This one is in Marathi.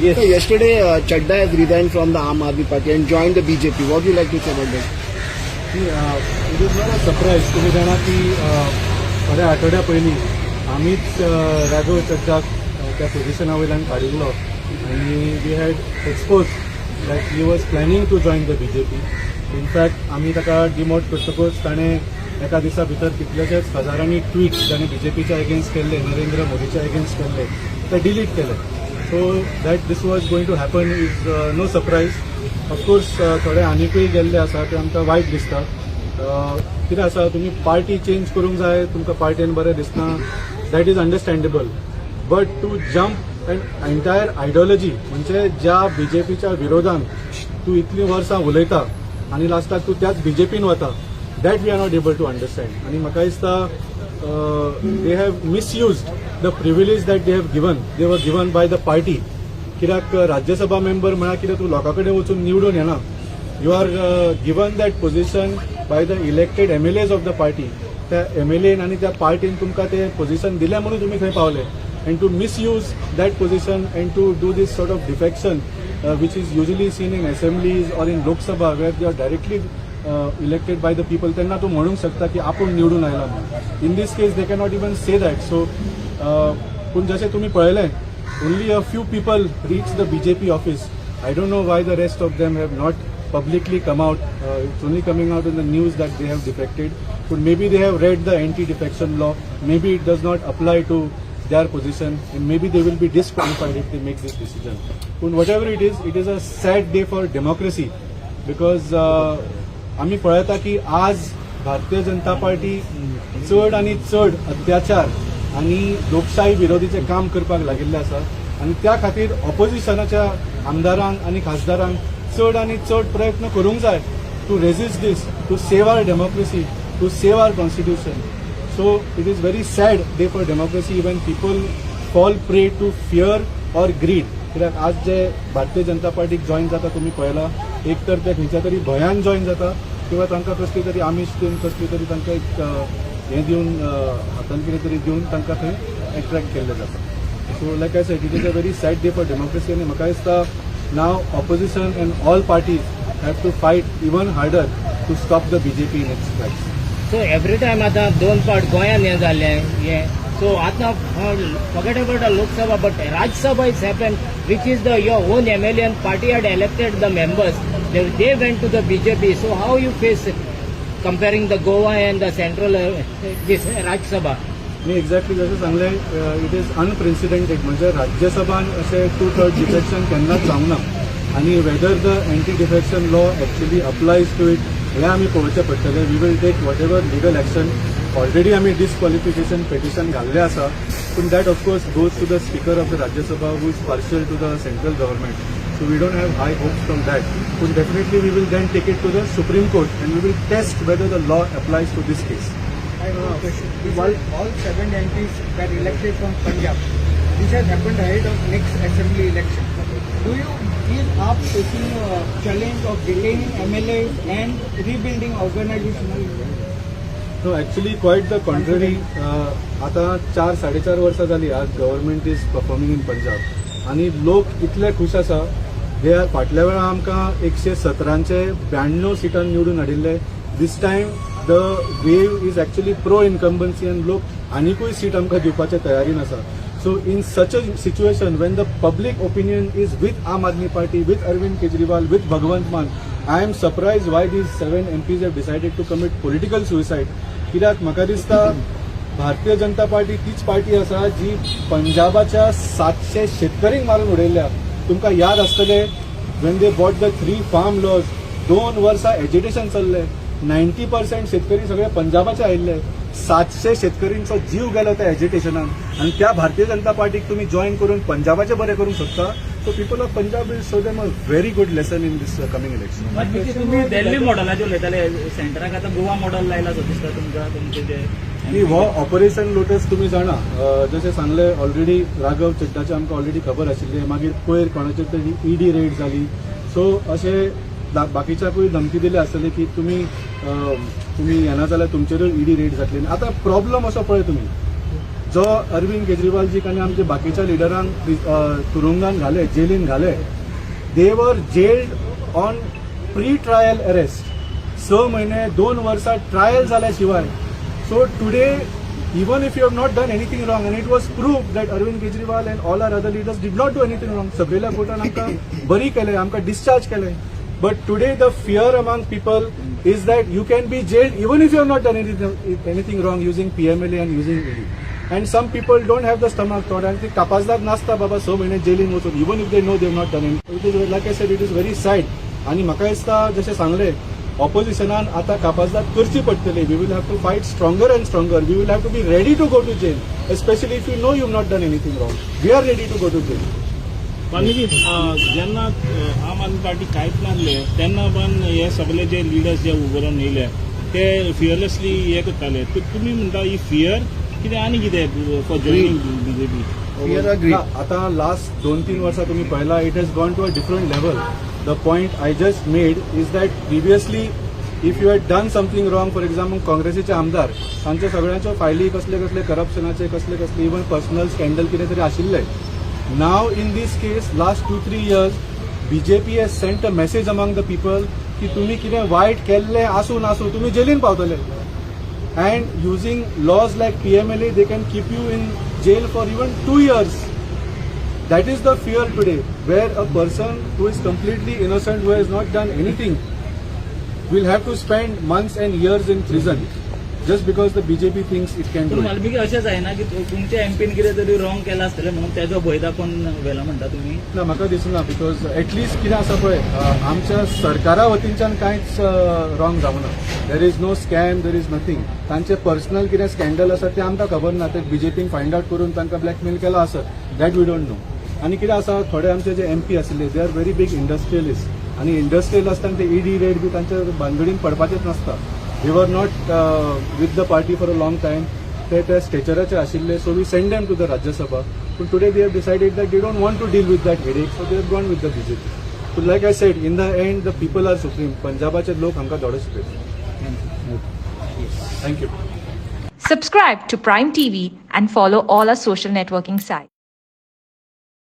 Yes. So yesterday, Chadda has resigned from the Aam Aadmi Party and joined the BJP. What would you like to say about that? It is not a surprise. तुम्ही जाणा की थोड्या आठवड्या पयलीं आमीच राघव चड्डाक त्या पोझिशना वयल्यान काडिल्लो आनी we had expose that he was planning to join the BJP. In fact आमी ताका डिमोट करतकूच ताणें एका दिसा भितर कितलेशेच हजारांनी ट्वीट जाणें BJPच्या एगेन्स्ट केल्ले, नरेंद्र मोदीच्या एगेन्स्ट केल्ले, ते डिलीट केले. So that this was going to happen is no surprise. Of course थोडे आनीकूय गेल्ले आसा ते आमकां वायट दिसता. कितें आसा, तुमी पार्टी चेंज करूंक जाय, तुमकां पार्टीन बरें दिसना, that is understandable. But to jump an entire ideology म्हणजे ज्या BJPच्या विरोधान तूं इतलीं वर्सां उलयता आनी लास्टाक तूं त्याच BJPन वता, that we are not able to understand. आनी म्हाका दिसता they have misused the privilege that they have given. They were given by the party. कित्याक राज्यसभा मेंबर म्हळ्यार कितें तूं लोकां कडेन वचून निवडून येना. You are given that position by the elected MLAs of the party. त्या MLAन आनी त्या पार्टीन तुमकां ते पोझिशन दिल्या म्हणून तुमी थंय पावले. And to misuse that position and to do this sort of defection which is usually seen in assemblies or in Lok Sabha where they are directly elected by the people, त्यांना तो म्हणूंक शकता की आपण निवडून आयला म्हणून. In this case they cannot even say that. So पूण जशें तुमी पळयलें, only a few people reached the BJP office. I don't know why the rest of them have not publicly come out. It's only coming out in the news that they have defected. But maybe they have read the anti-defection law. Maybe it does not apply to their position, and maybe they will be disqualified if they make this decision. But whatever it is a sad day for democracy because आम्ही पळयता की आज भारतीय जनता पार्टी चड आनी चड अत्याचार आनी लोकशाही विरोधीचे काम करपाक लागिल्ले आसा. आनी त्या खातीर ऑपोजिशनाच्या आमदारांक आनी खासदारांक चड आनी चड प्रयत्न करूंक जाय to resist this, to save our democracy, to save our constitution. So it is very sad day for democracy even people fall prey to fear or greed. कित्याक आज जे भारतीय जनता पार्टीक जॉईन जाता तुमी पळयला, एक तर ते खंयच्या तरी भयान जॉईन जाता किंवा तांकां कसली तरी आमिश दिवन कसली तरी तांकां एक हें दिवन हातान कितें तरी दिवन तांकां थंय एट्रॅक्ट केल्लें जाता. So like I said, it is a very sad day for democracy. आनी म्हाका दिसता now opposition and all parties have to fight even harder to stop the BJP in its tracks. So every time आतां दोन फावट गोंयान हें जालें हें. सो आतां forget about Lok Sabha, but Rajya Sabha is happened, which is your own MLA and party had elected the members. They went to the BJP. So how you face it, comparing the Goa and the central this Rajya Sabha? Me exactly जसं सांगलें, इट इज अनप्रेसिडेंटेड. म्हणजे राज्यसभान अशें 2/3 डिफेक्शन केन्नाच जावंक ना. आनी whether the anti defection law actually applies to it हें आमी पळोवचें पडटलें. We will take whatever legal action. Already आमी डिस्क्वॉलिफिकेशन पेटिशन घाल्लें आसा. पूण that of course goes to the speaker of the Rajya Sabha who is partial to the central government. So we don't have high hopes from that. But definitely we will then take it to the Supreme Court and we will test whether the law applies to this case. I have a question. All 7 MPs were elected from Punjab. This has happened ahead of next assembly election. Do you give up taking a challenge of delaying MLAs and rebuilding organizational? No, actually quite the contrary. आता 4-4.5 वर्सां जाली आज government is performing in Punjab आनी लोक इतले खूश आसा. दे आर फाटल्या वेळा आमकां 117 सिटान निवडून हाडिल्ले. This time the wave is actually pro incumbency आनी लोक आनीकूय सीट आमकां दिवपाचे तयारीन आसा. So in such a situation when the public opinion is with Aam Aadmi Party, with Arvind Kejriwal, with Bhagwant Mann, I am surprised why these 7 MPs have decided to commit political suicide. कित्याक म्हाका दिसता भारतीय जनता पार्टी तीच पार्टी आसा जी पंजाबाच्या 700 शेतकऱ्यांक मारून उडयल्या. तुमकां याद आसतलें when they bought the 3 farm laws, 2 वर्सां एजिटेशन चल्लें. 90% शेतकरी सगळे पंजाबाचे आयिल्ले. 700 शेतकऱ्यांचो जीव गेलो त्या एजिटेशनान. आनी त्या भारतीय जनता पार्टीक तुमी जॉईन करून पंजाबाचे बरें करूंक शकता. So people of Punjab will show them a very good lesson in this coming election. तुम्ही दिल्ली मॉडेलाचे उलयताले, सेंटराक आतां गोवा मॉडेल लायला सो दिसता तुमकां तुमचे जे हो ऑपरेशन लोटस तुम्ही जाणा. जशें सांगलें ऑलरेडी राघव चड्डाचे आमकां ऑलरेडी खबर आशिल्ली. मागीर पयर कोणाचेर तरी ED रेड जाली. सो अशें बाकीच्याकूय धमकी दिली आसतली की तुमी येना जाल्यार तुमचेरूय ED रेड जातली. आतां प्रॉब्लम असो पळय तुमी, जो अरविंद केजरीवालजीक आनी आमच्या बाकीच्या लिडरांक तुरुंगान घाले, जेलीन घाले, दे वर gelled on pre trial arrest. 6 महिने 2 वर्सां ट्रायल जाल्या शिवाय. So today even if you have not done anything wrong, and it was proved that Arvind Kejriwal and all our other leaders did not do anything wrong. Sabela कोर्टान आमकां बरी केले, आमकां discharge केले. But today the fear among people is that you can be jailed even if you have not done anything wrong using PMLA and using ED. And some people don't have the stomach thought and they capacity nasta baba 6 महिने जेलीन वचून, even if they know they have not done it. It is, like I said, it is very sad. आणि म्हाका दिसता जशें सांगले, ऑपोजिशनान आता कापाजदाद करची पडटली. We will have to fight stronger and stronger. We will have to be ready to go to jail, especially if you know you not done anything wrong. We are ready to go to jail. पालवी जेन्ना आम आदमी पार्टी कांयच नासले तेन्ना पण हे सगळे जे लिडर्स जे उबरून येयले ते फियरलेसली हे करताले. तुमी म्हणटा ही फियर कितें आनी कितें for joining BJP? Fear or greed? आता लास्ट 2-3 वर्सां तुम्ही पळयला, it has gone to a different level. The point I just made is that previously if you had done something wrong, for example काँग्रेसीचे आमदार, तांचे सगळ्यांच्यो फायली कसले कसले करप्शनाचे, कसले कसले इवन पर्सनल स्कॅन्डल कितें तरी आशिल्ले. Now in these case last 2-3 years BJP has sent a message among the people की तुम्ही कितें वायट केल्लें आसूं नासूं तुम्ही जेलीन पावतले. And using laws like PMLA, they can keep you in jail for even 2 years. That is the fear today, where a person who is completely innocent, who has not done anything, will have to spend months and years in prison just because the BJP thinks it can do पण it. वाल्मिकी अशें जायना की तुमच्या एमपीन कितें तरी रॉंग केला आसतलें म्हणून तेजो भंय दाखोवन व्हेला म्हणटा तुमी? ना, म्हाका दिसना. बिकॉज एटलीस्ट कितें आसा पळय, आमच्या सरकारा वतींच्यान कांयच रॉंग जावना. There is no scam, there is nothing. तांचे पर्सनल कितें स्कॅन्डल आसा ते आमकां खबर ना. ते बीजेपीन फायंड आउट करून तांकां ब्लॅकमेल केला आसत, दॅट वी डोंट नो. आनी कितें आसा, थोडे आमचे जे एमपी आशिल्ले they are very big industrialist, आनी इंडस्ट्रियल आसतना ते ईडी रेड बी तांच्या भानगडीन पडपाचेच नासता. We were not with the party for a long time. ते स्टेचराचे आशिल्ले, so we send them to the Rajya Sabha. पूण today they have decided that they don't want to deal with that headache, so they have gone with the BJP. So like I said, in the end the people are supreme. पंजाबाचे लोक आमकां धडो शिकयतात. Thank you. Subscribe to Prime TV and follow all our social networking sites.